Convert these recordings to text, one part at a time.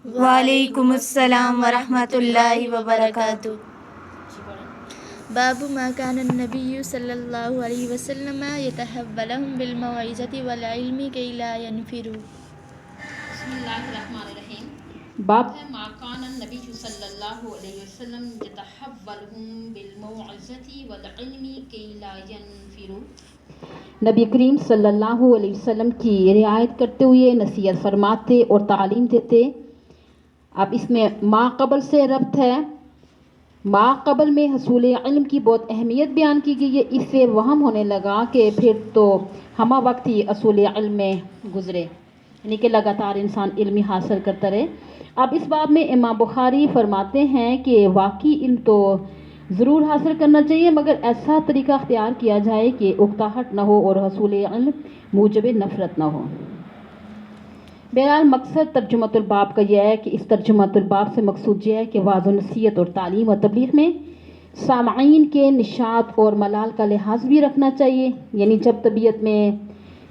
وعلیکم السلام ورحمۃ اللہ وبرکاتہ۔ باب ما كان النبي صلی اللہ علیہ وسلم يتحولهم بالموعظة والعلم كي لا ينفروا۔ بسم اللہ الرحمن الرحیم۔ باب ہے ما کان النبی صلی اللہ علیہ وسلم یتحولهم بالموعظة والعلم کی لا ينفروا۔ نبی کریم صلی اللہ علیہ وسلم کی رعایت کرتے ہوئے نصیحت فرماتے اور تعلیم دیتے۔ اب اس میں ما قبل سے ربط ہے۔ ما قبل میں حصول علم کی بہت اہمیت بیان کی گئی ہے، اس سے وہم ہونے لگا کہ پھر تو ہمہ وقت ہی حصول علم میں گزرے، یعنی کہ لگاتار انسان علم حاصل کرتا رہے۔ اب اس باب میں امام بخاری فرماتے ہیں کہ واقعی علم تو ضرور حاصل کرنا چاہیے، مگر ایسا طریقہ اختیار کیا جائے کہ اکتاہٹ نہ ہو اور حصول علم موجب نفرت نہ ہو۔ بہرحال مقصد ترجمۃ الباب کا یہ ہے کہ اس ترجمۃ الباب سے مقصود یہ ہے کہ واعظ و نصیحت اور تعلیم و تبلیغ میں سامعین کے نشاط اور ملال کا لحاظ بھی رکھنا چاہیے، یعنی جب طبیعت میں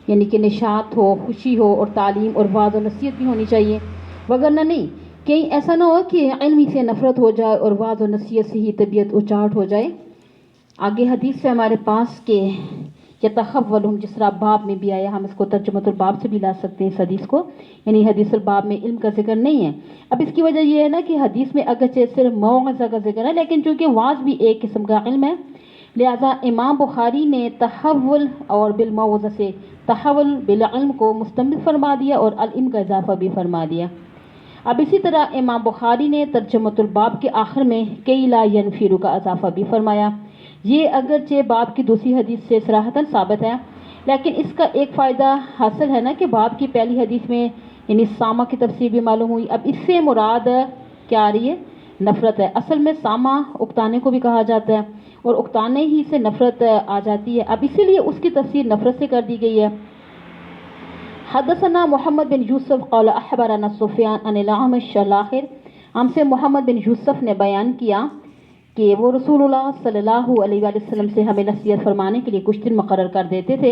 یعنی کہ نشاط ہو، خوشی ہو، اور تعلیم اور واعظ و نصیحت بھی ہونی چاہیے، وگرنہ نہیں کہیں ایسا نہ ہو کہ علم ہی سے نفرت ہو جائے اور واعظ و نصیحت سے ہی طبیعت اچاٹ ہو جائے۔ آگے حدیث سے ہمارے پاس کہ یتحولہم، جس طرح باب میں بھی آیا، ہم اس کو ترجمۃ الباب سے بھی لا سکتے ہیں اس حدیث کو، یعنی حدیث الباب میں علم کا ذکر نہیں ہے۔ اب اس کی وجہ یہ ہے نا کہ حدیث میں اگرچہ صرف موعظہ کا ذکر ہے، لیکن چونکہ واعظ بھی ایک قسم کا علم ہے، لہذا امام بخاری نے تحول اور بالموعظہ سے تحول بالعلم کو مستمر فرما دیا اور العلم کا اضافہ بھی فرما دیا۔ اب اسی طرح امام بخاری نے ترجمۃ الباب کے آخر میں کئی لا ینفروا کا اضافہ بھی فرمایا۔ یہ اگرچہ باب کی دوسری حدیث سے صراحتاً ثابت ہے، لیکن اس کا ایک فائدہ حاصل ہے نا کہ باب کی پہلی حدیث میں یعنی سامہ کی تفسیر بھی معلوم ہوئی۔ اب اس سے مراد کیا آ رہی ہے؟ نفرت ہے۔ اصل میں سامہ اکتانے کو بھی کہا جاتا ہے، اور اکتانے ہی سے نفرت آ جاتی ہے، اب اسی لیے اس کی تفسیر نفرت سے کر دی گئی ہے۔ حدثنا محمد بن یوسف قال اخبرنا سفیان عن الاعمش الاخر، ہم سے محمد بن یوسف نے بیان کیا کہ وہ رسول اللہ صلی اللہ علیہ وآلہ وسلم سے ہمیں نصیحت فرمانے کے لیے کچھ دن مقرر کر دیتے تھے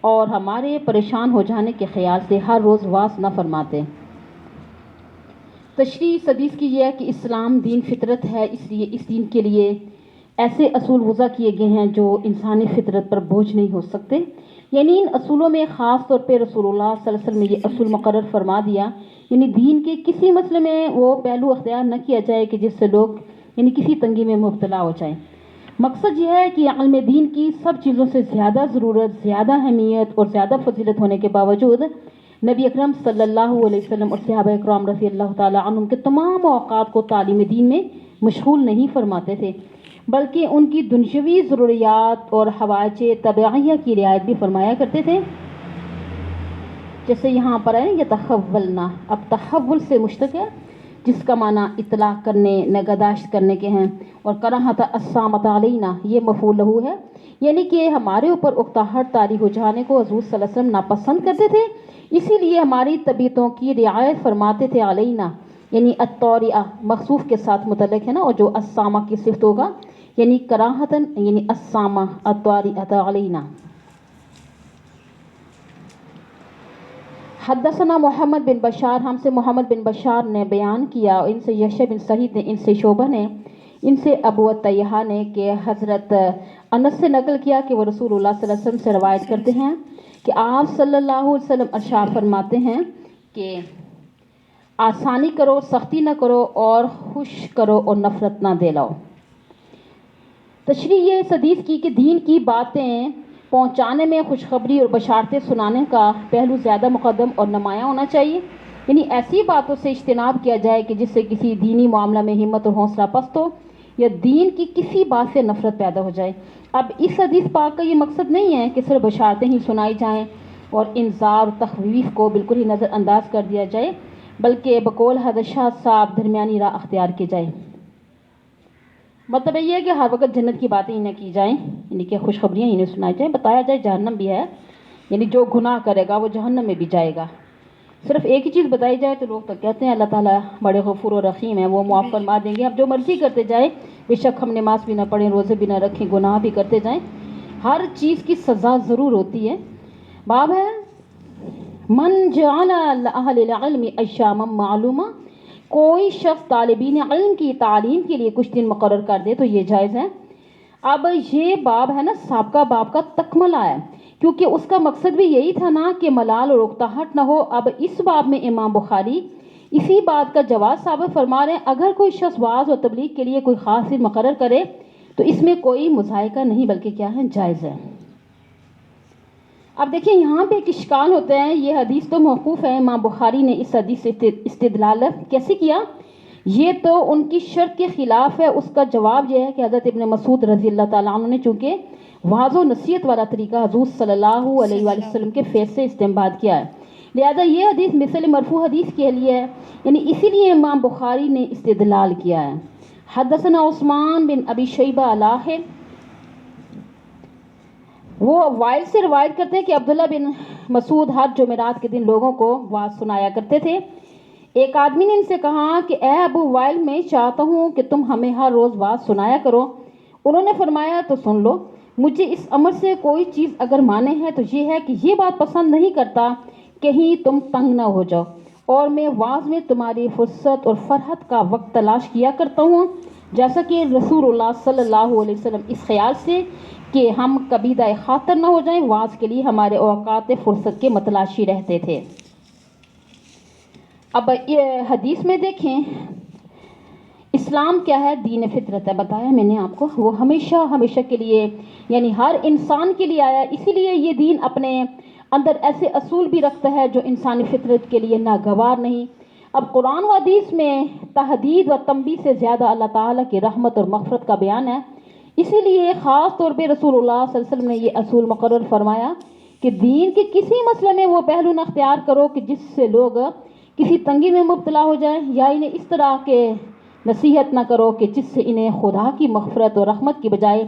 اور ہمارے پریشان ہو جانے کے خیال سے ہر روز واس نہ فرماتے۔ تشریح اس حدیث کی یہ ہے کہ اسلام دین فطرت ہے، اس لیے اس دین کے لیے ایسے اصول وضع کیے گئے ہیں جو انسانی فطرت پر بوجھ نہیں ہو سکتے، یعنی ان اصولوں میں خاص طور پہ رسول اللہ صلی اللہ علیہ وسلم نے یہ اصول مقرر فرما دیا، یعنی دین کے کسی مسئلے میں وہ پہلو اختیار نہ کیا جائے کہ جس سے لوگ یعنی کسی تنگی میں مبتلا ہو جائیں۔ مقصد یہ ہے کہ علم دین کی سب چیزوں سے زیادہ ضرورت، زیادہ اہمیت اور زیادہ فضیلت ہونے کے باوجود نبی اکرم صلی اللہ علیہ وسلم اور صحابہ اکرام رضی اللہ تعالیٰ عنہم کے تمام اوقات کو تعلیم دین میں مشغول نہیں فرماتے تھے، بلکہ ان کی دنیوی ضروریات اور حوائج طبیعیہ کی رعایت بھی فرمایا کرتے تھے۔ جیسے یہاں پر ہے یتحولنا، اب تحول سے مشتق ہے جس کا معنی اطلاق کرنے، نگہداشت کرنے کے ہیں، اور کراہت الصامت علینا یہ مفعول لہو ہے، یعنی کہ ہمارے اوپر اکتاہٹ طاری ہو جانے کو حضور صلی اللہ علیہ وسلم ناپسند کرتے تھے، اسی لیے ہماری طبیعتوں کی رعایت فرماتے تھے علینا، یعنی الطوریہ مخصوف کے ساتھ متعلق ہے نا، اور جو الصامہ کی صفت ہوگا یعنی کراہتاً یعنی الصامہ الطوریہ علینا۔ حدثنا محمد بن بشار، ہم سے محمد بن بشار نے بیان کیا، ان سے یحییٰ بن سعید نے، ان سے شعبہ نے، ان سے ابو الطیحہ نے کہ حضرت انس سے نقل کیا کہ وہ رسول اللہ صلی اللہ علیہ وسلم سے روایت کرتے ہیں کہ آپ صلی اللہ علیہ وسلم ارشاد فرماتے ہیں کہ آسانی کرو، سختی نہ کرو، اور خوش کرو اور نفرت نہ دلاؤ۔ تشریح یہ اس حدیث کی کہ دین کی باتیں پہنچانے میں خوشخبری اور بشارتیں سنانے کا پہلو زیادہ مقدم اور نمایاں ہونا چاہیے، یعنی ایسی باتوں سے اجتناب کیا جائے کہ جس سے کسی دینی معاملہ میں ہمت اور حوصلہ پست ہو یا دین کی کسی بات سے نفرت پیدا ہو جائے۔ اب اس حدیث پاک کا یہ مقصد نہیں ہے کہ صرف بشارتیں ہی سنائی جائیں اور انذار و تخویف کو بالکل ہی نظر انداز کر دیا جائے، بلکہ بقول حضرت شاہ صاحب درمیانی راہ اختیار کی جائے۔ مطلب یہ ہے کہ ہر وقت جنت کی باتیں ہی نہ کی جائیں، یعنی کہ خوشخبریاں ہی نہ سنائی جائیں، بتایا جائے جہنم بھی ہے، یعنی جو گناہ کرے گا وہ جہنم میں بھی جائے گا۔ صرف ایک ہی چیز بتائی جائے تو لوگ تو کہتے ہیں اللہ تعالیٰ بڑے غفور و رحیم ہیں، وہ معاف فرما دیں گے، اب جو مرضی کرتے جائیں، بے شک ہم نماز بھی نہ پڑھیں، روزے بھی نہ رکھیں، گناہ بھی کرتے جائیں، ہر چیز کی سزا ضرور ہوتی ہے۔ باب ہے من جعل لأہل العلم ایاما معلومہ، کوئی شخص طالبین علم کی تعلیم کے لیے کچھ دن مقرر کر دے تو یہ جائز ہے۔ اب یہ باب ہے نا سابقہ باب کا تکملہ ہے، کیونکہ اس کا مقصد بھی یہی تھا نا کہ ملال اور اکتاہٹ نہ ہو۔ اب اس باب میں امام بخاری اسی بات کا جواز ثابت فرما رہے ہیں، اگر کوئی شخص وعظ اور تبلیغ کے لیے کوئی خاص دن مقرر کرے تو اس میں کوئی مضائقہ نہیں بلکہ کیا ہے، جائز ہے۔ اب دیکھیں یہاں پہ ایک اشکال ہوتا ہے، یہ حدیث تو موقوف ہے، امام بخاری نے اس حدیث سے استدلال کیسے کیا؟ یہ تو ان کی شرط کے خلاف ہے۔ اس کا جواب یہ ہے کہ حضرت ابن مسعود رضی اللہ تعالیٰ عنہ نے چونکہ وعظ و نصیحت والا طریقہ حضور صلی اللہ علیہ وآلہ وسلم کے فیض سے استنباط کیا ہے، لہذا یہ حدیث مثل مرفوع حدیث کے لیے ہے، یعنی اسی لیے امام بخاری نے استدلال کیا ہے۔ حدثنا عثمان بن ابی شیبہ الاخر، وہ وائل سے روایت کرتے ہیں کہ عبداللہ بن مسعود ہر جمعرات کے دن لوگوں کو وعظ سنایا کرتے تھے۔ ایک آدمی نے ان سے کہا کہ اے ابو وائل، میں چاہتا ہوں کہ تم ہمیں ہر روز وعظ سنایا کرو۔ انہوں نے فرمایا تو سن لو، مجھے اس امر سے کوئی چیز اگر مانے ہے تو یہ ہے کہ یہ بات پسند نہیں کرتا کہیں تم تنگ نہ ہو جاؤ، اور میں وعظ میں تمہاری فرصت اور فرحت کا وقت تلاش کیا کرتا ہوں، جیسا کہ رسول اللہ صلی اللہ علیہ وسلم اس خیال سے کہ ہم کبیدہ خاطر نہ ہو جائیں وعظ کے لیے ہمارے اوقات فرصت کے متلاشی رہتے تھے۔ اب یہ حدیث میں دیکھیں اسلام کیا ہے، دین فطرت ہے، بتایا میں نے آپ کو، وہ ہمیشہ کے لیے یعنی ہر انسان کے لیے آیا، اسی لیے یہ دین اپنے اندر ایسے اصول بھی رکھتا ہے جو انسانی فطرت کے لیے ناگوار نہیں۔ اب قرآن و حدیث میں تحدید و تنبیہ سے زیادہ اللہ تعالیٰ کی رحمت اور مغفرت کا بیان ہے، اسی لیے خاص طور پہ رسول اللہ صلی اللہ علیہ وسلم نے یہ اصول مقرر فرمایا کہ دین کے کسی مسئلے میں وہ پہلو نہ اختیار کرو کہ جس سے لوگ کسی تنگی میں مبتلا ہو جائیں، یا انہیں اس طرح کے نصیحت نہ کرو کہ جس سے انہیں خدا کی مغفرت اور رحمت کی بجائے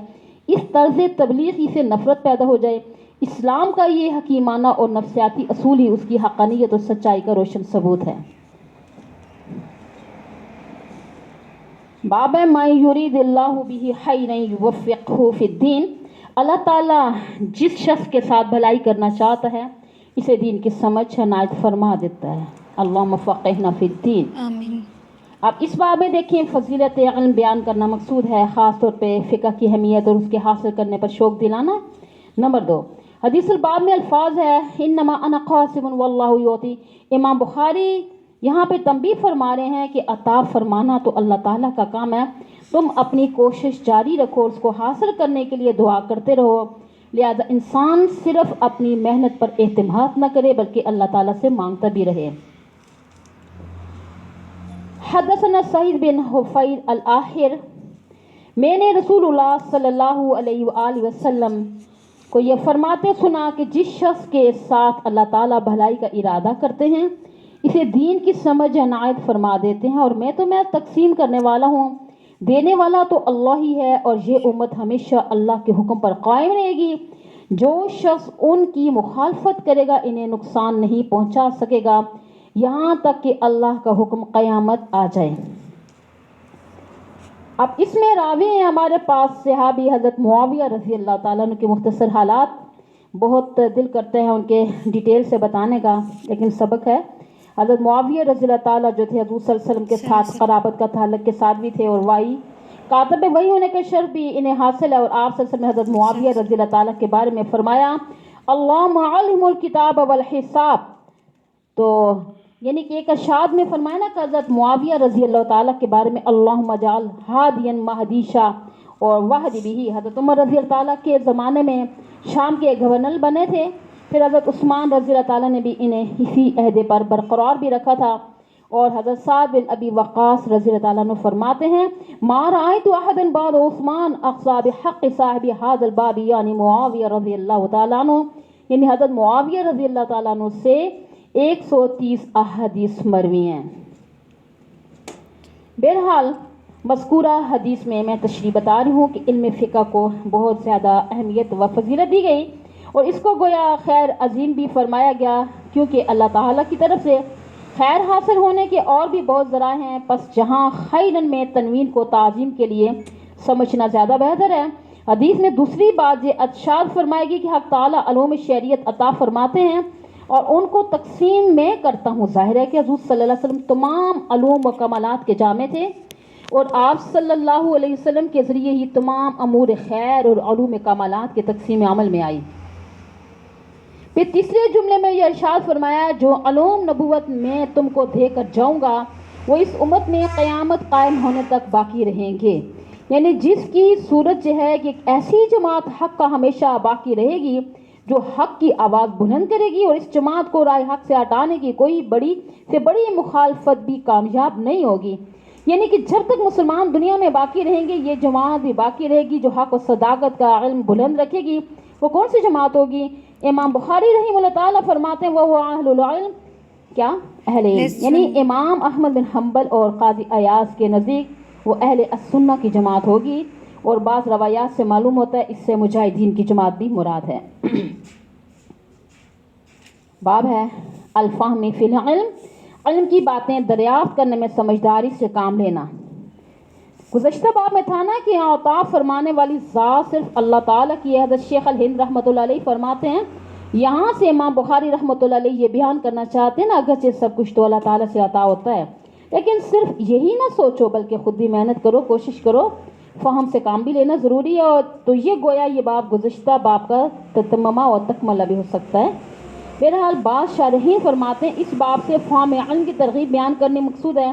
اس طرز تبلیغی سے نفرت پیدا ہو جائے۔ اسلام کا یہ حکیمانہ اور نفسیاتی اصول ہی اس کی حقانیت اور سچائی کا روشن ثبوت ہے۔ باب ما یرید اللہ بہ خیرا یوفقہ فی الدین، اللہ تعالیٰ جس شخص کے ساتھ بھلائی کرنا چاہتا ہے اسے دین کی سمجھ عنایت فرما دیتا ہے۔ اللہم فقہنا فی الدین، آمین۔ اب اس باب میں دیکھیں فضیلت علم بیان کرنا مقصود ہے، خاص طور پہ فقہ کی اہمیت اور اس کے حاصل کرنے پر شوق دلانا۔ نمبر 2، حدیث الباب میں الفاظ ہے انما انا قاسم واللہ یعطی۔ امام بخاری یہاں پہ تنبیہ فرما رہے ہیں کہ عطا فرمانا تو اللہ تعالیٰ کا کام ہے، تم اپنی کوشش جاری رکھو، اس کو حاصل کرنے کے لیے دعا کرتے رہو، لہذا انسان صرف اپنی محنت پر اعتماد نہ کرے بلکہ اللہ تعالیٰ سے مانگتا بھی رہے۔ حدثنا سعید بن حفیر الاخر، میں نے رسول اللہ صلی اللہ علیہ وآلہ وسلم کو یہ فرماتے سنا کہ جس شخص کے ساتھ اللہ تعالیٰ بھلائی کا ارادہ کرتے ہیں اسے دین کی سمجھ عنایت فرما دیتے ہیں، اور میں تقسیم کرنے والا ہوں، دینے والا تو اللہ ہی ہے، اور یہ امت ہمیشہ اللہ کے حکم پر قائم رہے گی۔ جو شخص ان کی مخالفت کرے گا انہیں نقصان نہیں پہنچا سکے گا یہاں تک کہ اللہ کا حکم قیامت آ جائے۔ اب اس میں راوی ہیں ہمارے پاس صحابی حضرت معاویہ رضی اللہ تعالیٰ عنہ کے مختصر حالات، بہت دل کرتے ہیں ان کے ڈیٹیل سے بتانے کا، لیکن سبق ہے۔ حضرت معاویہ رضی اللہ تعالیٰ جو تھے حضور صلی اللہ علیہ وسلم کے ساتھ قرابت کا تعلق کے ساتھ بھی تھے، اور وحی کاتب وحی ہونے کا شرف بھی انہیں حاصل ہے، اور آپ صلی اللہ علیہ وسلم نے حضرت معاویہ رضی اللہ تعالیٰ کے بارے میں فرمایا اللہم علم الکتاب والحساب، تو یعنی کہ ایک اشعار میں فرمایا نا کہ حضرت معاویہ رضی اللہ تعالیٰ کے بارے میں اللہم اجعل ہادیا مہدیشا، اور وحد بھی حضرت عمر رضی اللہ تعالیٰ کے زمانے میں شام کے گورنر بنے تھے، پھر حضرت عثمان رضی اللہ تعالیٰ نے بھی انہیں اسی عہدے پر برقرار بھی رکھا تھا، اور حضرت سعد بن ابی وقاص رضی اللہ تعالیٰ عنہ فرماتے ہیں ما رأیت احدا بعد عثمان اقصى بحق صاحب هذا الباب، یعنی معاویہ رضی اللہ تعالیٰ عنہ، یعنی حضرت معاویہ رضی اللہ تعالیٰ عنہ سے 130 احادیث مروی ہیں۔ بہرحال مذکورہ حدیث میں تشریح بتا رہی ہوں کہ علم فقہ کو بہت زیادہ اہمیت و فضیلت دی گئی، اور اس کو گویا خیر عظیم بھی فرمایا گیا، کیونکہ اللہ تعالیٰ کی طرف سے خیر حاصل ہونے کے اور بھی بہت ذرائع ہیں، پس جہاں خیرن میں تنوین کو تعظیم کے لیے سمجھنا زیادہ بہتر ہے۔ حدیث میں دوسری بات یہ ارشاد فرمائے گی کہ حق تعالیٰ علوم شریعت عطا فرماتے ہیں، اور ان کو تقسیم میں کرتا ہوں۔ ظاہر ہے کہ حضور صلی اللہ علیہ وسلم تمام علوم و کمالات کے جامع تھے اور آپ صلی اللہ علیہ وسلم کے ذریعے ہی تمام امور خیر اور علوم کمالات کے تقسیم عمل میں آئی۔ پھر تیسرے جملے میں یہ ارشاد فرمایا جو علوم نبوت میں تم کو دے کر جاؤں گا وہ اس امت میں قیامت قائم ہونے تک باقی رہیں گے، یعنی جس کی صورت جو ہے کہ ایک ایسی جماعت حق کا ہمیشہ باقی رہے گی جو حق کی آواز بلند کرے گی، اور اس جماعت کو رائے حق سے ہٹانے کی کوئی بڑی سے بڑی مخالفت بھی کامیاب نہیں ہوگی۔ یعنی کہ جب تک مسلمان دنیا میں باقی رہیں گے یہ جماعت بھی باقی رہے گی جو حق و صداقت کا علم بلند رکھے گی۔ وہ کون سی جماعت ہوگی؟ امام بخاری رحمہ اللہ تعالیٰ فرماتے ہیں وہ اہل العلم، کیا اہل علم، یعنی امام احمد بن حنبل اور قاضی ایاز کے نزدیک وہ اہل السنہ کی جماعت ہوگی، اور بعض روایات سے معلوم ہوتا ہے اس سے مجاہدین کی جماعت بھی مراد ہے۔ باب ہے الفہم فی العلم، علم کی باتیں دریافت کرنے میں سمجھداری سے کام لینا۔ گزشتہ باب میں تھا نا کہ عطا فرمانے والی ذات صرف اللہ تعالیٰ کی ہے۔ حضرت شیخ الہند رحمۃ اللہ علیہ فرماتے ہیں یہاں سے امام بخاری رحمۃ اللہ علیہ یہ بیان کرنا چاہتے ہیں نا اگرچہ سب کچھ تو اللہ تعالیٰ سے عطا ہوتا ہے لیکن صرف یہی نہ سوچو بلکہ خود بھی محنت کرو، کوشش کرو، فہم سے کام بھی لینا ضروری ہے۔ اور تو یہ گویا یہ باب گزشتہ باب کا تتمہ اور تکملہ بھی ہو سکتا ہے۔ بہرحال بعض شارحین فرماتے ہیں اس باب سے فہم علم کی ترغیب بیان کرنے مقصود ہے،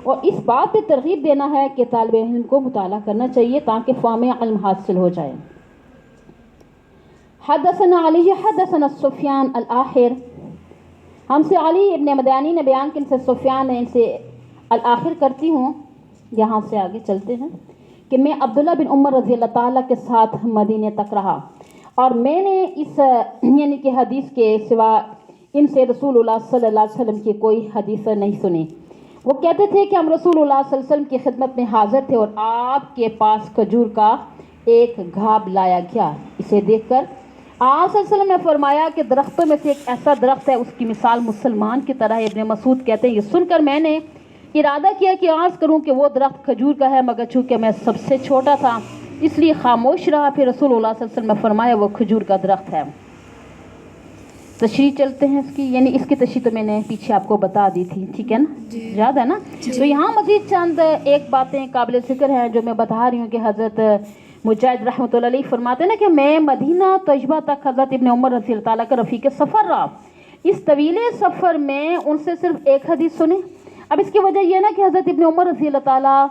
اور اس بات پہ ترغیب دینا ہے کہ طالب علم کو مطالعہ کرنا چاہیے تاکہ فہم علم حاصل ہو جائے۔ حدثنا علی حدثنا سفیان الآخر، ہم سے علی ابن مدانی نے بیان کہ ان سے سفیان نے ان سے الآخر کرتی ہوں، یہاں سے آگے چلتے ہیں، کہ میں عبداللہ بن عمر رضی اللہ تعالیٰ کے ساتھ مدینے تک رہا اور میں نے اس یعنی کہ حدیث کے سوا ان سے رسول اللہ صلی اللہ علیہ وسلم کی کوئی حدیث نہیں سنی۔ وہ کہتے تھے کہ ہم رسول اللہ صلی اللہ علیہ وسلم کی خدمت میں حاضر تھے اور آپ کے پاس کھجور کا ایک گھاب لایا گیا۔ اسے دیکھ کر آپ صلی اللہ علیہ وسلم نے فرمایا کہ درختوں میں سے ایک ایسا درخت ہے اس کی مثال مسلمان کی طرح ہے۔ ابن مسعود کہتے ہیں یہ سن کر میں نے ارادہ کیا کہ عرض کروں کہ وہ درخت کھجور کا ہے، مگر چونکہ میں سب سے چھوٹا تھا اس لیے خاموش رہا۔ پھر رسول اللہ صلی اللہ علیہ وسلم نے فرمایا وہ کھجور کا درخت ہے۔ تشریح چلتے ہیں اس کی، یعنی اس کی تشریح تو میں نے پیچھے آپ کو بتا دی تھی، ٹھیک ہے نا، یاد ہے نا؟ تو یہاں مزید چند ایک باتیں قابل ذکر ہیں جو میں بتا رہی ہوں کہ حضرت مجاہد رحمۃ اللہ علیہ فرماتے ہیں نا کہ میں مدینہ طیبہ تک حضرت ابن عمر رضی اللہ تعالیٰ کا رفیق سفر رہا، اس طویل سفر میں ان سے صرف ایک حدیث سنی۔ اب اس کی وجہ یہ نا کہ حضرت ابن عمر رضی اللہ تعالیٰ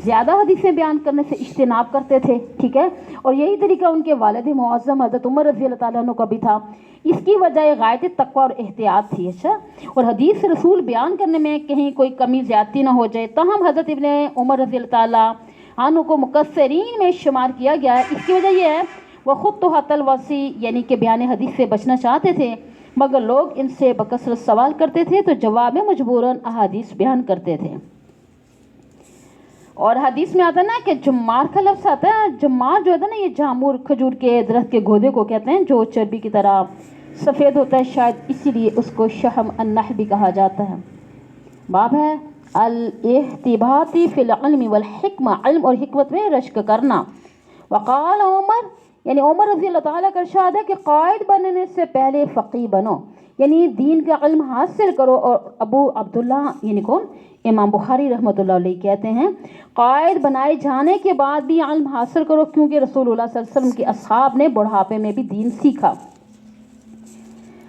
زیادہ حدیثیں بیان کرنے سے اجتناب کرتے تھے، ٹھیک ہے، اور یہی طریقہ ان کے والد معظم حضرت عمر رضی اللہ تعالیٰ عنہ کا بھی تھا۔ اس کی وجہ غایت تقوی اور احتیاط تھی، اچھا، اور حدیث رسول بیان کرنے میں کہیں کوئی کمی زیادتی نہ ہو جائے۔ تاہم حضرت ابن عمر رضی اللہ تعالیٰ عنہ کو مقصرین میں شمار کیا گیا ہے۔ اس کی وجہ یہ ہے وہ خود تو حت الوسیع یعنی کہ بیان حدیث سے بچنا چاہتے تھے، مگر لوگ ان سے بکثرت سوال کرتے تھے تو جواب میں مجبوراً احادیث بیان کرتے تھے۔ اور حدیث میں آتا ہے نا کہ جمار کا لفظ آتا ہے، جمار جو ہے نا یہ جامور کھجور کے درخت کے گودے کو کہتے ہیں جو چربی کی طرح سفید ہوتا ہے، شاید اسی لیے اس کو شحم النحل بھی کہا جاتا ہے۔ باب ہے الاحتباط فی العلم والحکمہ، علم اور حکمت میں رشک کرنا۔ وقال عمر، یعنی عمر رضی اللہ تعالیٰ کا ارشاد ہے کہ قائد بننے سے پہلے فقیہ بنو، یعنی دین کا علم حاصل کرو۔ اور ابو عبداللہ یعنی کون؟ امام بخاری رحمۃ اللہ علیہ کہتے ہیں قائد بنائے جانے کے بعد بھی علم حاصل کرو کیونکہ رسول اللہ صلی اللہ علیہ وسلم کے اصحاب نے بڑھاپے میں بھی دین سیکھا۔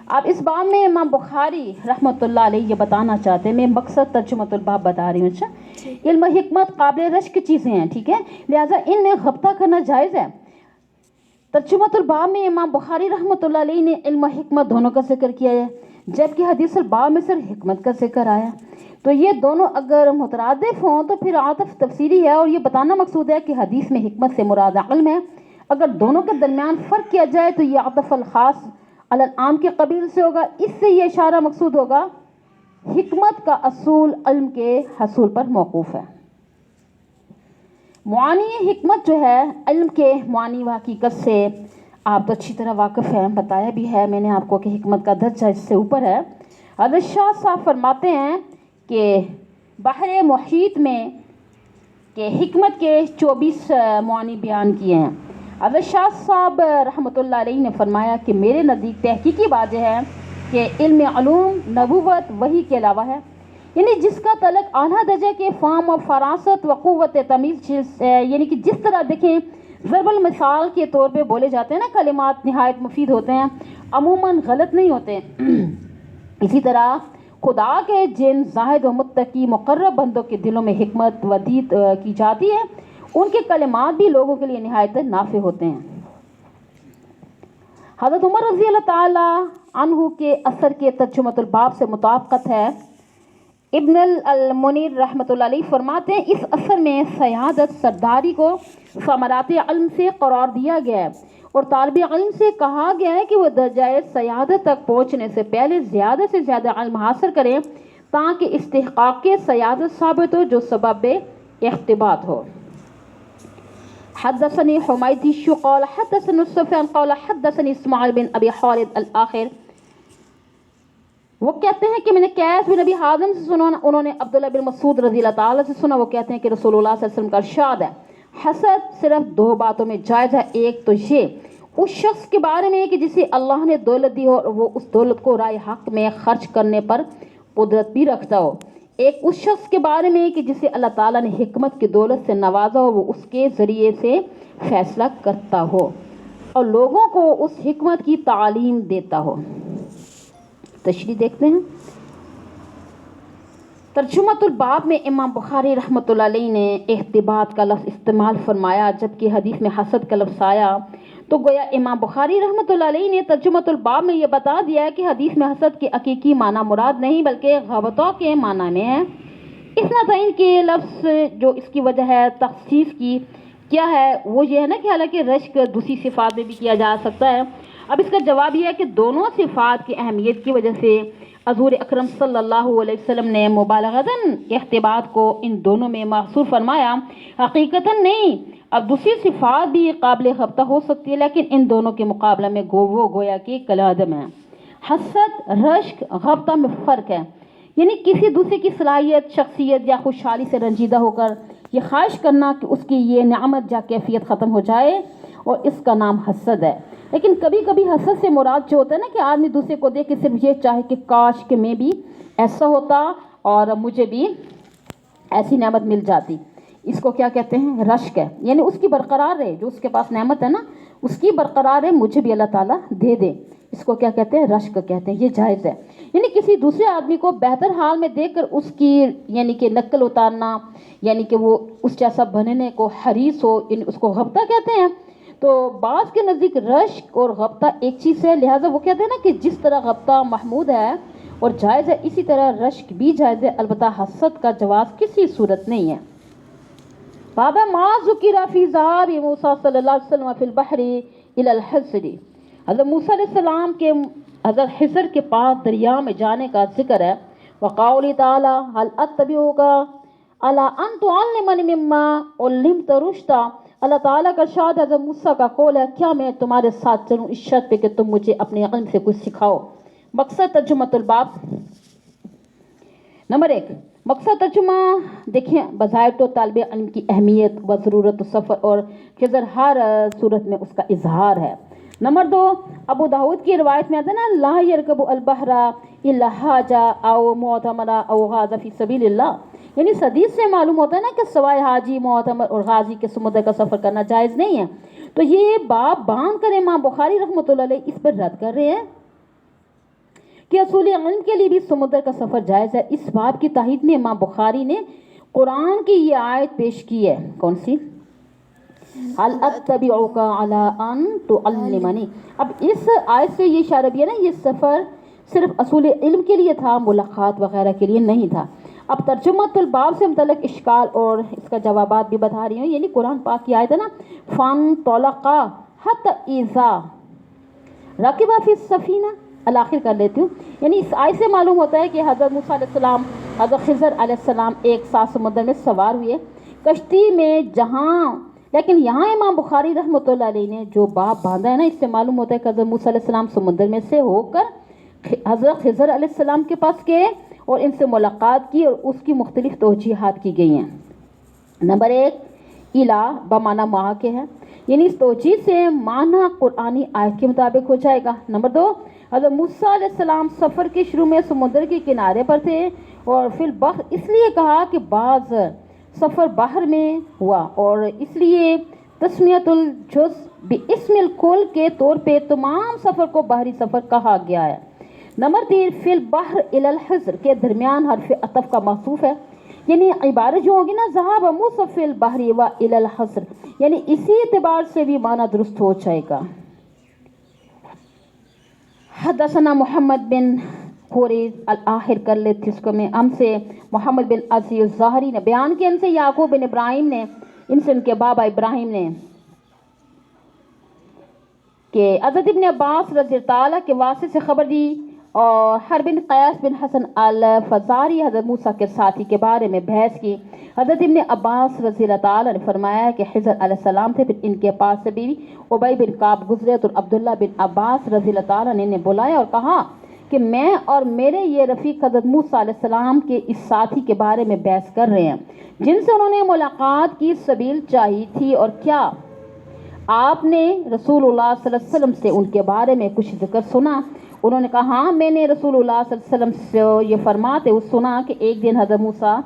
اب اس باب میں امام بخاری رحمۃ اللہ علیہ یہ بتانا چاہتے ہیں، میں مقصد ترجمۃ الباب بتا رہی ہوں، اچھا، علم و حکمت قابل رشک چیزیں ہیں، ٹھیک ہے، لہٰذا ان میں غبطہ کرنا جائز ہے۔ ترجمۃ الباب میں امام بخاری رحمۃ اللہ علیہ نے علم و حکمت دونوں کا ذکر کیا ہے، جبکہ حدیث الباب میں صرف حکمت کا ذکر آیا، تو یہ دونوں اگر مترادف ہوں تو پھر عاطف تفسیری ہے، اور یہ بتانا مقصود ہے کہ حدیث میں حکمت سے مراد علم ہے۔ اگر دونوں کے درمیان فرق کیا جائے تو یہ عطف الخاص علی العام کے قبیل سے ہوگا، اس سے یہ اشارہ مقصود ہوگا حکمت کا اصول علم کے حصول پر موقوف ہے۔ معانی حکمت جو ہے علم کے معانی و حقیقت سے آپ تو اچھی طرح واقف ہیں، بتایا بھی ہے میں نے آپ کو کہ حکمت کا درجہ اس سے اوپر ہے۔ حضرت شاہ صاحب فرماتے ہیں کہ بحر محیط میں کہ حکمت کے 24 معانی بیان کیے ہیں۔ حضرت شاہ صاحب رحمۃ اللہ علیہ نے فرمایا کہ میرے نزدیک تحقیقی بات ہے کہ علم علوم نبوت وحی کے علاوہ ہے، یعنی جس کا تعلق اعلیٰ درجے کے فہم و فراست و قوت تمیز ہے، یعنی کہ جس طرح دیکھیں ضرب المثال کے طور پہ بولے جاتے ہیں نا کلمات نہایت مفید ہوتے ہیں، عموماً غلط نہیں ہوتے، اسی طرح خدا کے جن زاہد و متقی مقرب بندوں کے دلوں میں حکمت ودید کی جاتی ہے، ان کے کلمات بھی لوگوں کے لیے نہایت نافع ہوتے ہیں۔ حضرت عمر رضی اللہ تعالی عنہ کے اثر کے ترجمۃ الباب سے مطابقت ہے۔ ابن المنیر رحمۃ اللہ علیہ فرماتے ہیں اس اثر میں سیادت سرداری کو ثمرات علم سے قرار دیا گیا ہے اور طالب علم سے کہا گیا ہے کہ وہ درجہ سیادت تک پہنچنے سے پہلے زیادہ سے زیادہ علم حاصل کریں تاکہ استحقاق سیادت ثابت ہو جو سبب اختباط ہو۔ حدثني حمیدی قال حدثنا سفیان قال حدثني اسماعیل بن ابی خالد الآخر، وہ کہتے ہیں کہ میں نے قیس بن ابی حازم سے سنا، انہوں نے عبداللہ بن مسعود رضی اللہ تعالیٰ سے سنا، وہ کہتے ہیں کہ رسول اللہ صلی اللہ علیہ وسلم کا ارشاد ہے حسد صرف دو باتوں میں جائز ہے، ایک تو یہ اس شخص کے بارے میں کہ جسے اللہ نے دولت دی ہو اور وہ اس دولت کو رائے حق میں خرچ کرنے پر قدرت بھی رکھتا ہو، ایک اس شخص کے بارے میں کہ جسے اللہ تعالیٰ نے حکمت کی دولت سے نوازا ہو، وہ اس کے ذریعے سے فیصلہ کرتا ہو اور لوگوں کو اس حکمت کی تعلیم دیتا ہو۔ تشریح دیکھتے ہیں۔ ترجمۃ الباب میں امام بخاری رحمۃ اللہ علیہ نے احتباط کا لفظ استعمال فرمایا، جبکہ حدیث میں حسد کا لفظ آیا، تو گویا امام بخاری رحمۃ اللہ علیہ نے ترجمۃ الباب میں یہ بتا دیا ہے کہ حدیث میں حسد کے حقیقی معنی مراد نہیں بلکہ غبطہ کے معنی میں ہے۔ اس نتائج کے لفظ جو اس کی وجہ ہے تخصیص کی کیا ہے وہ یہ ہے نا کہ حالانکہ رشک دوسری صفات میں بھی کیا جا سکتا ہے۔ اب اس کا جواب یہ ہے کہ دونوں صفات کی اہمیت کی وجہ سے حضور اکرم صلی اللہ علیہ وسلم نے مبالغتاً احتباط کو ان دونوں میں محصور فرمایا، حقیقتاً نہیں۔ اب دوسری صفات بھی قابل غبطہ ہو سکتی ہے لیکن ان دونوں کے مقابلہ میں وہ گویا کہ کالعدم ہے۔ حسد رشک غبطہ میں فرق ہے، یعنی کسی دوسرے کی صلاحیت شخصیت یا خوشحالی سے رنجیدہ ہو کر یہ خواہش کرنا کہ اس کی یہ نعمت یا کیفیت ختم ہو جائے، اور اس کا نام حسد ہے۔ لیکن کبھی کبھی حسد سے مراد جو ہوتا ہے نا کہ آدمی دوسرے کو دیکھ کے صرف یہ چاہے کہ کاش کہ میں بھی ایسا ہوتا اور مجھے بھی ایسی نعمت مل جاتی، اس کو کیا کہتے ہیں؟ رشک ہے، یعنی اس کی برقرار رہے، جو اس کے پاس نعمت ہے نا اس کی برقرار ہے، مجھے بھی اللہ تعالیٰ دے دے، اس کو کیا کہتے ہیں؟ رشک کہتے ہیں۔ یہ جائز ہے، یعنی کسی دوسرے آدمی کو بہتر حال میں دیکھ کر اس کی یعنی کہ نقل اتارنا، یعنی کہ وہ اس جیسا بننے کو حریص ہو، یعنی اس کو غبطہ کہتے ہیں۔ تو بعض کے نزدیک رشک اور غبطہ ایک چیز ہے، لہٰذا وہ کہتے ہیں نا کہ جس طرح غبطہ محمود ہے اور جائز ہے اسی طرح رشک بھی جائز ہے، البتہ حسد کا جواز کسی صورت نہیں ہے۔ باب ما ذکر فی ذهاب موسیٰ صلی اللہ علیہ وسلم فی البحر الی الحصر، حضرت موسیٰ علیہ السلام کے حضرت خضر کے پاس دریا میں جانے کا ذکر ہے۔ وقول تعالی هل اتبعک علی ان تعلمنی مما علمت رشدا، اللہ تعالیٰ کا ارشاد حضرت موسیٰ کا قول ہے کیا میں تمہارے ساتھ چلوں اس شرط پہ کہ تم مجھے اپنے علم سے کچھ سکھاؤ۔ مقصد ترجمۃ الباب نمبر 1، مقصد ترجمہ دیکھیں بظاہر تو طالب علم کی اہمیت و ضرورت و سفر اور خضر ہر صورت میں اس کا اظہار ہے۔ نمبر 2، ابو داؤد کی روایت میں آتا ہے نا لا یرکب البحر الا حاجہ او معتمرہ او غازہ فی سبیل اللہ، یعنی اس حدیث سے معلوم ہوتا ہے نا کہ سوائے حاجی معتمر اور غازی کے سمندر کا سفر کرنا جائز نہیں ہے۔ تو یہ باب باندھ کر امام بخاری رحمۃ اللہ علیہ اس پر رد کر رہے ہیں کہ اصول علم کے لیے بھی سمندر کا سفر جائز ہے۔ اس باب کی تائید میں امام بخاری نے قرآن کی یہ آیت پیش کی ہے، کون سی؟ هل اتبعک علی ان تعلمنی۔ اب اس آیت سے یہ اشارہ بھی ہے نا یہ سفر صرف اصول علم کے لیے تھا، ملاقات وغیرہ کے لیے نہیں تھا۔ اب ترجمۃ الباب سے متعلق اشکال اور اس کا جوابات بھی بتا رہی ہوں، یعنی قرآن پاک کی آیت ہے نا فن طلقا حتی اذا رکبا فی السفینہ، الآخر کر لیتی ہوں، یعنی اس آیت سے معلوم ہوتا ہے کہ حضرت موسیٰ علیہ السلام حضرت خضر علیہ السلام ایک ساتھ سمندر میں سوار ہوئے کشتی میں، جہاں لیکن یہاں امام بخاری رحمۃ اللہ علیہ نے جو باب باندھا ہے نا اس سے معلوم ہوتا ہے کہ حضرت موسیٰ علیہ السلام سمندر میں سے ہو کر حضرت خضر علیہ السلام کے پاس گئے اور ان سے ملاقات کی اور اس کی مختلف توجیحات کی گئی ہیں۔ نمبر 1، الہ بمعنی ماں کے ہے، یعنی اس توجیح سے معنی قرآنی آیت کے مطابق ہو جائے گا۔ نمبر 2، حضرت موسیٰ علیہ السلام سفر کے شروع میں سمندر کے کنارے پر تھے، اور فی البحر اس لیے کہا کہ بعض سفر باہر میں ہوا، اور اس لیے تسمیت الجز باسم الکل کے طور پہ تمام سفر کو بحری سفر کہا گیا ہے۔ نمبر 3، فی البحر الی الحجر کے درمیان حرف عطف کا محذوف ہے، یعنی عبارت جو ہوگی نا ذہب موسیٰ فی البحر و الی الحجر، یعنی اسی اعتبار سے بھی معنی درست ہو جائے گا۔ حدثنا محمد بن خوریز الآخر کر لیتے اس کو میں، ہم سے محمد بن عزیز ظاہری نے بیان کیا، ان سے یعقوب بن ابراہیم نے، ان سے ان کے بابا ابراہیم نے، کہ حضرت ابن عباس رضی اللہ تعالیٰ کے واسطے سے خبر دی، اور حرب بن قیاس بن حسن الفزاری حضرت موسیٰ کے ساتھی کے بارے میں بحث کی۔ حضرت ابن عباس رضی اللہ تعالیٰ نے فرمایا کہ خضر علیہ السلام تھے، پھر ان کے پاس سے بیوی ابی بن کعب گزرے تو عبداللہ بن عباس رضی اللہ تعالیٰ نے انہیں بلایا اور کہا کہ میں اور میرے یہ رفیق حضرت موسیٰ علیہ السلام کے اس ساتھی کے بارے میں بحث کر رہے ہیں جن سے انہوں نے ملاقات کی سبیل چاہی تھی، اور کیا آپ نے رسول اللہ صلی اللہ علیہ وسلم سے ان کے بارے میں کچھ ذکر سنا؟ انہوں نے کہا ہاں، میں نے رسول اللہ صلی اللہ علیہ وسلم سے یہ فرماتے ہوئے سنا کہ ایک دن حضرت موسیٰ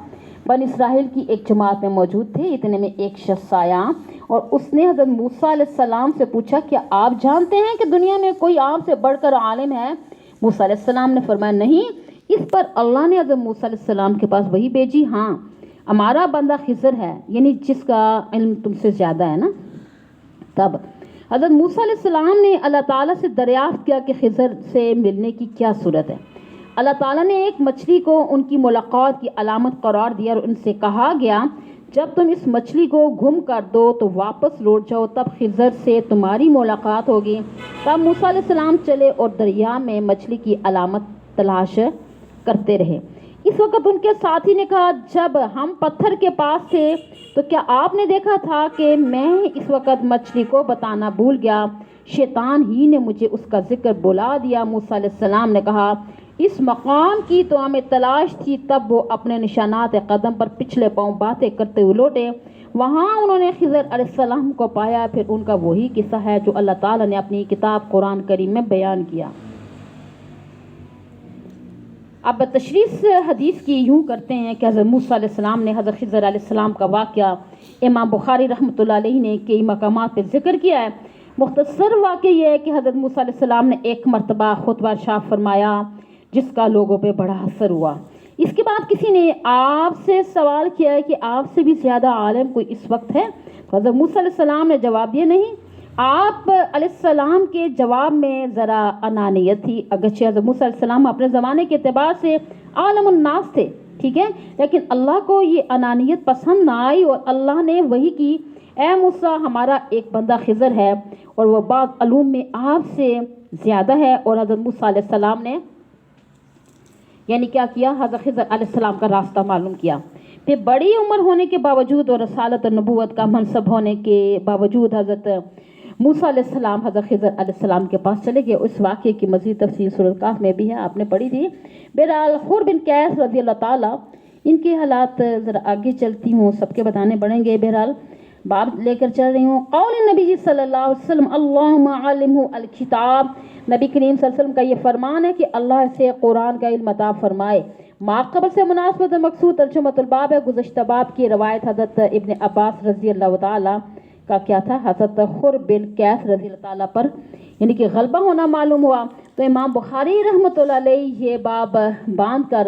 بن اسرائیل کی ایک جماعت میں موجود تھے، اتنے میں ایک شخص آیا اور اس نے حضرت موسیٰ علیہ السلام سے پوچھا کیا آپ جانتے ہیں کہ دنیا میں کوئی آپ سے بڑھ کر عالم ہے؟ موسیٰ علیہ السلام نے فرمایا نہیں۔ اس پر اللہ نے حضرت موسیٰ علیہ السلام کے پاس وحی بھیجی، ہاں ہمارا بندہ خضر ہے، یعنی جس کا علم تم سے زیادہ ہے نا۔ تب حضرت موسیٰ علیہ السلام نے اللہ تعالیٰ سے دریافت کیا کہ خضر سے ملنے کی کیا صورت ہے؟ اللہ تعالیٰ نے ایک مچھلی کو ان کی ملاقات کی علامت قرار دیا اور ان سے کہا گیا جب تم اس مچھلی کو گم کر دو تو واپس لوٹ جاؤ، تب خضر سے تمہاری ملاقات ہوگی۔ تب موسیٰ علیہ السلام چلے اور دریا میں مچھلی کی علامت تلاش کرتے رہے۔ اس وقت ان کے ساتھی نے کہا جب ہم پتھر کے پاس تھے تو کیا آپ نے دیکھا تھا کہ میں اس وقت مچھلی کو بتانا بھول گیا، شیطان ہی نے مجھے اس کا ذکر بلا دیا۔ موسیٰ علیہ السلام نے کہا اس مقام کی تو ہمیں تلاش تھی۔ تب وہ اپنے نشانات قدم پر پچھلے پاؤں باتیں کرتے ہوئے لوٹے، وہاں انہوں نے خضر علیہ السلام کو پایا۔ پھر ان کا وہی قصہ ہے جو اللہ تعالیٰ نے اپنی کتاب قرآن کریم میں بیان کیا۔ اب تشریح حدیث کی یوں کرتے ہیں کہ حضرت موسیٰ علیہ السلام نے حضرت خضر علیہ السلام کا واقعہ امام بخاری رحمۃ اللہ علیہ نے کئی مقامات پہ ذکر کیا ہے۔ مختصر واقعہ یہ ہے کہ حضرت موسیٰ علیہ السلام نے ایک مرتبہ خطبہ ارشاد فرمایا جس کا لوگوں پہ بڑا اثر ہوا۔ اس کے بعد کسی نے آپ سے سوال کیا ہے کہ آپ سے بھی زیادہ عالم کوئی اس وقت ہے؟ حضرت موسیٰ علیہ السلام نے جواب دیا نہیں۔ آپ علیہ السلام کے جواب میں ذرا انانیت تھی، اگرچہ حضرت موسیٰ علیہ السلام اپنے زمانے کے اعتبار سے عالم الناس تھے، ٹھیک ہے، لیکن اللہ کو یہ انانیت پسند نہ آئی اور اللہ نے وہی کی اے موسیٰ ہمارا ایک بندہ خضر ہے اور وہ بعض علوم میں آپ سے زیادہ ہے۔ اور حضرت موسیٰ علیہ السلام نے یعنی کیا کیا؟ حضرت خضر علیہ السلام کا راستہ معلوم کیا۔ پھر بڑی عمر ہونے کے باوجود اور رسالت اور نبوت کا منصب ہونے کے باوجود حضرت موسیٰ علیہ السلام حضرت خضر علیہ السلام کے پاس چلے گئے۔ اس واقعے کی مزید تفصیل سورۃ الکہف میں بھی ہے، آپ نے پڑھی تھی۔ بہرحال حر بن قیس رضی اللہ تعالیٰ، ان کے حالات ذرا آگے چلتی ہوں، سب کے بتانے پڑیں گے۔ بہرحال باب لے کر چل رہی ہوں۔ قول نبی صلی اللہ علیہ وسلم اللہم علمہ الکتاب، نبی کریم صلی اللہ علیہ وسلم کا یہ فرمان ہے کہ اللہ سے قرآن کا علم عطا فرمائے۔ ماقبل سے مناسبت مقصود ترجمۃ الباب ہے۔ گزشتہ باب کی روایت حضرت ابن عباس رضی اللہ تعالیٰ کا کیا تھا؟ حضرت حر بن قیس رضی اللہ تعالیٰ پر یعنی کہ غلبہ ہونا معلوم ہوا، تو امام بخاری رحمۃ اللہ علیہ یہ باب باندھ کر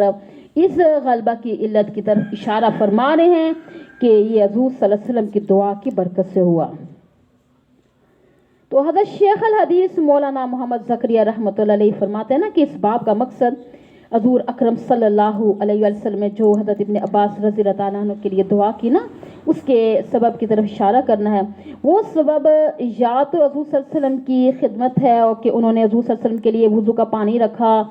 اس غلبہ کی علت کی طرف اشارہ فرما رہے ہیں کہ یہ حضور صلی اللہ علیہ وسلم کی دعا کی برکت سے ہوا۔ تو حضرت شیخ الحدیث مولانا محمد زکریا رحمۃ اللہ علیہ فرماتے ہیں نا کہ اس باب کا مقصد حضور اکرم صلی اللہ علیہ وسلم نے جو حضرت ابن عباس رضی اللہ تعالیٰ عنہ کے لیے دعا کی نا، اس کے سبب کی طرف اشارہ کرنا ہے۔ وہ سبب یا تو حضور صلی اللہ علیہ وسلم کی خدمت ہے اور کہ انہوں نے حضور صلی اللہ علیہ وسلم کے لیے وضو کا پانی رکھا،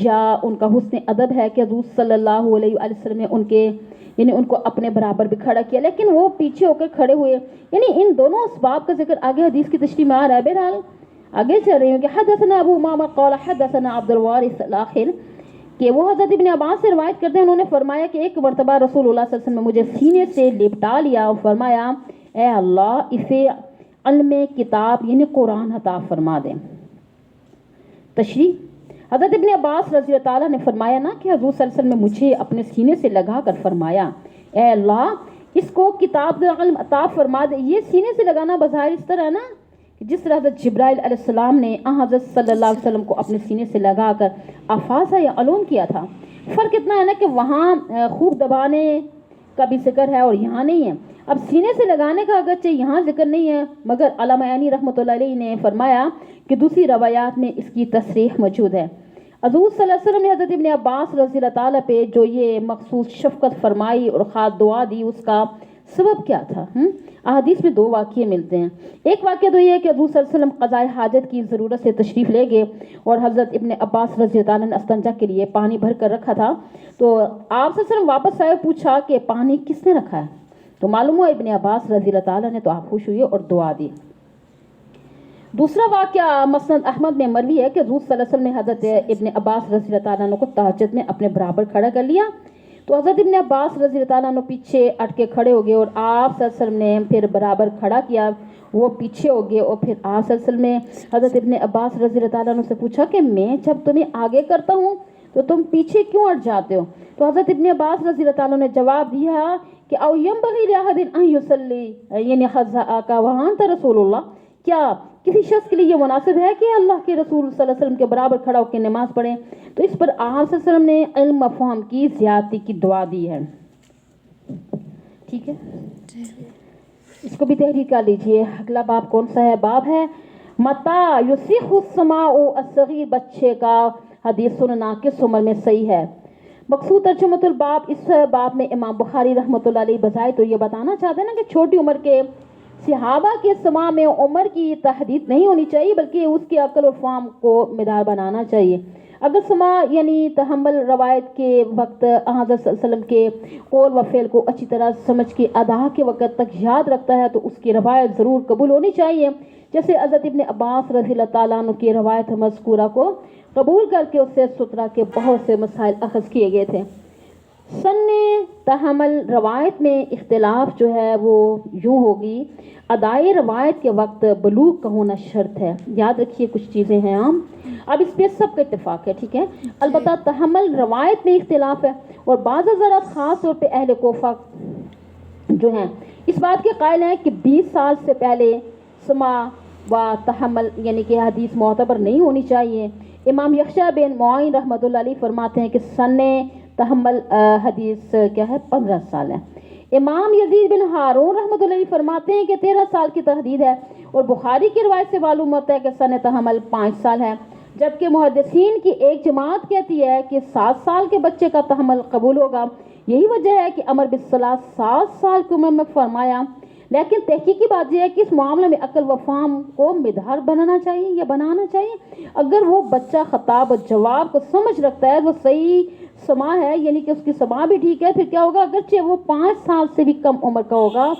یا ان کا حسن ادب ہے کہ حضور صلی اللہ علیہ وسلم نے ان کو اپنے برابر بھی کھڑا کیا، لیکن وہ پیچھے ہو کر کھڑے ہوئے۔ یعنی ان دونوں اسباب کا ذکر آگے حدیث کی تشریح میں آ رہا ہے۔ بہرحال آگے چل رہی ہوں کہ حدثنا ابو امامہ قال حدثنا عبد الوارث الآخر، کہ وہ حضرت ابن عباس سے روایت کرتے ہیں، انہوں نے فرمایا کہ ایک مرتبہ رسول اللہ صلی اللہ علیہ وسلم نے مجھے سینے سے لپٹا لیا اور فرمایا اے اللہ اسے علم کتاب یعنی قرآن عطا فرما دیں۔ تشریح حضرت ابن عباس رضی اللہ تعالیٰ نے فرمایا نا کہ حضور صلی اللہ علیہ وسلم نے مجھے اپنے سینے سے لگا کر فرمایا اے اللہ اس کو کتاب علم عطا فرما دے. یہ سینے سے لگانا بظاہر اس طرح ہے نا کہ جس طرح حضرت جبرائیل علیہ السلام نے حضرت صلی اللہ علیہ وسلم کو اپنے سینے سے لگا کر افاظہ یا علوم کیا تھا. فرق اتنا ہے نا کہ وہاں خوب دبانے کا بھی ذکر ہے اور یہاں نہیں ہے. اب سینے سے لگانے کا اگرچہ یہاں ذکر نہیں ہے مگر علامہ عینی رحمۃ اللہ علیہ نے فرمایا کہ دوسری روایات میں اس کی تصریح موجود ہے. حضور صلی اللہ علیہ وسلم نے حضرت ابن عباس رضی اللہ تعالیٰ پہ جو یہ مخصوص شفقت فرمائی اور خاص دعا دی اس کا سبب کیا تھا؟ احادیث میں دو واقعے ملتے ہیں. ایک واقعہ تو یہ ہے کہ حضور صلی اللہ علیہ وسلم قضاء حاجت کی ضرورت سے تشریف لے گئے اور حضرت ابن عباس رضی اللہ تعالیٰ نے استنجا کے لیے پانی بھر کر رکھا تھا. تو آپ صلی اللہ علیہ وسلم واپس آئے, پوچھا کہ پانی کس نے رکھا ہے؟ تو معلوم ہوا ابن عباس رضی اللہ تعالیٰ نے. تو آپ خوش ہوئے اور دعا دی. دوسرا واقعہ مسند احمد میں مروی ہے کہ حضور صلی اللہ علیہ وسلم نے حضرت ابن عباس رضی اللہ تعالیٰ عنہ کو تہجد میں اپنے برابر کھڑا کر لیا. تو حضرت ابن عباس رضی اللہ تعالیٰ عنہ پیچھے اٹ کے کھڑے ہو گئے اور آپ صلی اللہ علیہ وسلم نے پھر برابر کھڑا کیا, وہ پیچھے ہو گئے. اور پھر آپ صلی اللہ علیہ وسلم نے حضرت ابن عباس رضی اللہ تعالیٰ عنہ سے پوچھا کہ میں جب تمہیں آگے کرتا ہوں تو تم پیچھے کیوں ہٹ جاتے ہو؟ تو حضرت ابن عباس رضی اللہ تعالیٰ عنہ نے جواب دیا کہ او ینبغی لأحد ان یصلی یعنی خزاک وانت رسول اللہ, کیا کسی شخص کے لیے یہ مناسب ہے کہ اللہ کے رسول صلی اللہ علیہ وسلم کے برابر کھڑا ہو کے نماز پڑھیں؟ تو اس پر آپ صلی اللہ علیہ وسلم نے علم و فہم کی زیادتی کی دعا دی ہے. ٹھیک ہے, اس کو بھی تحریر کر لیجئے. اگلا باب کون سا ہے؟ باب ہے متا یصیح السماع الصغیر, بچے کا حدیث سننا کس عمر میں صحیح ہے. مقصود ترجمۃ الباب, اس باب میں امام بخاری رحمۃ اللہ علیہ بظاہر تو یہ بتانا چاہتے ہیں نا کہ چھوٹی عمر کے صحابہ کے سماع میں عمر کی تحدید نہیں ہونی چاہیے بلکہ اس کی عقل اور فہم کو مدار بنانا چاہیے. اگر سماع یعنی تحمل روایت کے وقت حضرت صلی اللہ علیہ وسلم کے قول و فعل کو اچھی طرح سمجھ کے ادا کے وقت تک یاد رکھتا ہے تو اس کی روایت ضرور قبول ہونی چاہیے, جیسے حضرت ابن عباس رضی اللہ تعالیٰ عنہ کی روایت مذکورہ کو قبول کر کے اس سے سترہ کے بہت سے مسائل اخذ کیے گئے تھے. سن تحمل روایت میں اختلاف جو ہے وہ یوں ہوگی, ادائے روایت کے وقت بلوغ کا ہونا شرط ہے. یاد رکھیے کچھ چیزیں ہیں عام, اب اس پہ سب کا اتفاق ہے. ٹھیک ہے, البتہ تحمل روایت میں اختلاف ہے اور بعض حضرات خاص طور پہ اہل کوفہ جو ہیں اس بات کے قائل ہیں کہ 20 سال سے پہلے سماع و تحمل یعنی کہ حدیث معتبر نہیں ہونی چاہیے. امام یخشا بن معین رحمۃ اللہ علیہ فرماتے ہیں کہ سن تحمل حدیث کیا ہے 15 سال ہے. امام یزید بن ہارون رحمۃ اللہ علیہ فرماتے ہیں کہ 13 سال کی تحدید ہے اور بخاری کی روایت سے معلوم ہوتا ہے کہ سن تحمل 5 سال ہے, جبکہ محدثین کی ایک جماعت کہتی ہے کہ 7 سال کے بچے کا تحمل قبول ہوگا. یہی وجہ ہے کہ امر بالصلاۃ 7 سال کی عمر میں فرمایا. لیکن تحقیقی بات یہ ہے کہ اس معاملے میں عقل و فہم کو مدہر بنانا چاہیے یا بنانا چاہیے. اگر وہ بچہ خطاب و جواب کو سمجھ رکھتا ہے, وہ صحیح سماع ہے یعنی کہ اس کی سماع بھی ٹھیک ہے, پھر کیا ہوگا اگرچہ وہ 5 سال سے بھی کم عمر کا ہوگا,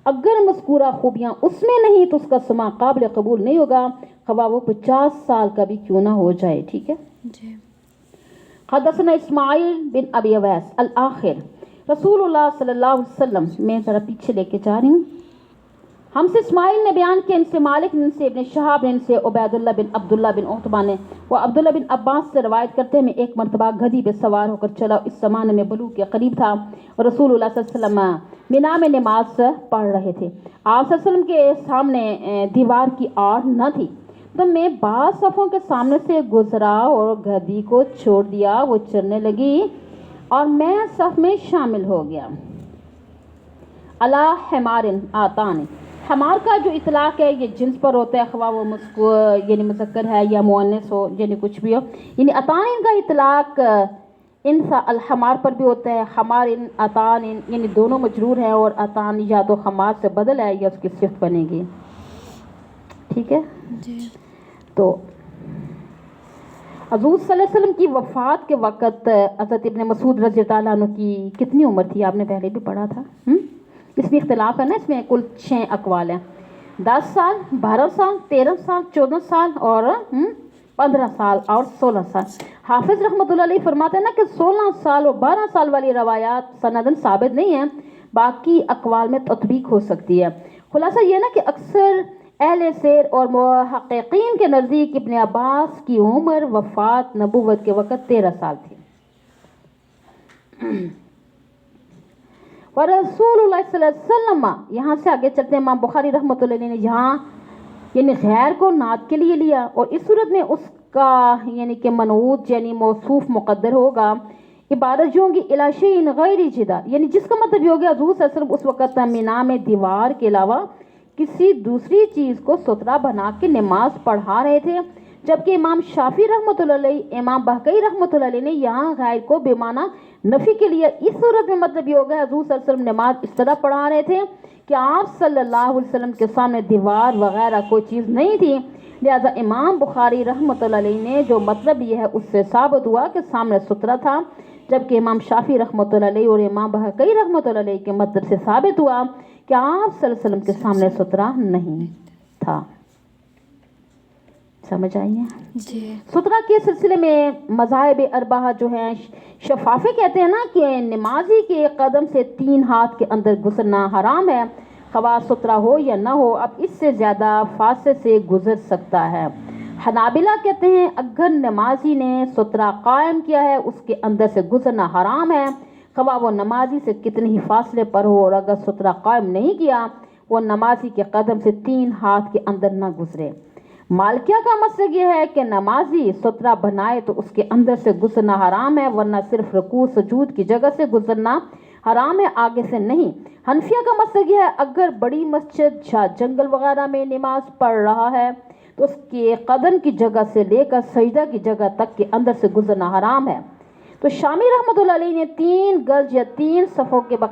اگر مذکورہ خوبیاں اس میں نہیں تو اس کا سماع قابل قبول نہیں ہوگا, خواہ وہ 50 سال کا بھی کیوں نہ ہو جائے. ٹھیک ہے جی. حدثنا اسماعیل بن ابی اویس الآخر رسول اللہ صلی اللہ علیہ وسلم, میں ذرا پیچھے لے کے جا رہی ہوں. ہم سے اسماعیل نے بیان کیا, ان سے مالک نے, ان سے ابن شہاب نے, ان سے عبید اللہ بن عبداللہ بن عتبہ نے, وہ عبداللہ بن عباس سے روایت کرتے ہیں میں ایک مرتبہ گدھی پہ سوار ہو کر چلا, اس زمانے میں بلوغ کے قریب تھا اور رسول اللہ صلی اللہ علیہ وسلم مینا میں نماز پڑھ رہے تھے. آپ صلی اللہ علیہ وسلم کے سامنے دیوار کی آڑ نہ تھی, تو میں بعض صفوں کے سامنے سے گزرا اور گدھی کو چھوڑ دیا, وہ چرنے لگی اور میں صف میں شامل ہو گیا. اللہ حمارن آتان, حمار کا جو اطلاق ہے یہ جنس پر ہوتا ہے, خواہ وہ یعنی مذکر ہے یا مؤنث ہو یعنی کچھ بھی ہو. یعنی اتان کا اطلاق انسا الحمار پر بھی ہوتا ہے. حمار اتان یعنی دونوں مجرور ہیں اور اتان یا تو حمار سے بدل ہے یا اس کی صفت بنے گی. ٹھیک ہے جی. تو حضور صلی اللہ علیہ وسلم کی وفات کے وقت حضرت ابن مسعود رضی اللہ عنہ کی کتنی عمر تھی؟ آپ نے پہلے بھی پڑھا تھا. اس میں اختلاف ہے نا, اس میں کل 6 اقوال ہیں. 10 سال, 12 سال, 13 سال, 14 سال اور 15 سال اور 16 سال. حافظ رحمۃ اللہ علیہ فرماتے ہیں نا کہ 16 سال اور 12 سال والی روایات سندن ثابت نہیں ہیں, باقی اقوال میں تطبیق ہو سکتی ہے. خلاصہ یہ نا کہ اکثر اہل سیر اور محققین کے نزدیک ابن عباس کی عمر وفات نبوت کے وقت 13 سال تھی۔ ورسول اللہ صلی اللہ علیہ وسلم، یہاں سے آگے چلتے ہیں، امام بخاری رحمۃ اللہ علیہ نے یہاں یعنی غیر کو نعت کے لیے لیا، اور اس صورت میں اس کا یعنی کہ منعوت یعنی موصوف مقدر ہوگا۔ عبارت جو ہوگی الی شیء غیر جدا، یعنی جس کا مطلب یہ ہو گیا حضور صلی اللہ علیہ وسلم اس وقت مینا میں دیوار کے علاوہ کسی دوسری چیز کو سترا بنا کے نماز پڑھا رہے تھے، جبکہ امام شافعی رحمۃ اللہ علیہ، امام بہقی رحمۃ اللہ علیہ نے یہاں غیر کو بے معنی نفی کے لیے۔ اس صورت میں مطلب یہ ہو گیا حضور صلی اللہ علیہ وسلم نماز اس طرح پڑھا رہے تھے کہ آپ صلی اللہ علیہ وسلم کے سامنے دیوار وغیرہ کوئی چیز نہیں تھی، لہذا امام بخاری رحمۃ اللہ علیہ نے جو مطلب یہ ہے اس سے ثابت ہوا کہ سامنے سترا تھا، جبکہ امام شافعی رحمۃ اللہ علیہ اور امام بہقی رحمۃ اللہ علیہ کے مطلب سے ثابت ہوا کہ آپ صلی اللہ علیہ وسلم کے سامنے سترا نہیں تھا۔ سمجھ آئی ہے؟ جی سترا کے سلسلے میں مذاہب اربعہ جو ہیں شفافے کہتے ہیں نا کہ نمازی کے قدم سے 3 ہاتھ کے اندر گزرنا حرام ہے، خواہ سترا ہو یا نہ ہو، اب اس سے زیادہ فاصلے سے گزر سکتا ہے۔ حنابلہ کہتے ہیں اگر نمازی نے سترا قائم کیا ہے اس کے اندر سے گزرنا حرام ہے، خواہ وہ نمازی سے کتنے ہی فاصلے پر ہو، اور اگر سترا قائم نہیں کیا وہ نمازی کے قدم سے 3 ہاتھ کے اندر نہ گزرے۔ مالکیہ کا مسلک یہ ہے کہ نمازی سترا بنائے تو اس کے اندر سے گزرنا حرام ہے، ورنہ صرف رکوع سجود کی جگہ سے گزرنا حرام ہے، آگے سے نہیں۔ حنفیہ کا مسلک یہ ہے اگر بڑی مسجد یا جنگل وغیرہ میں نماز پڑھ رہا ہے تو اس کے قدم کی جگہ سے لے کر سجدہ کی جگہ تک کے اندر سے گزرنا حرام ہے۔ تو شامی رحمۃ اللہ علیہ نے 3 گز یا 3 صفوں کے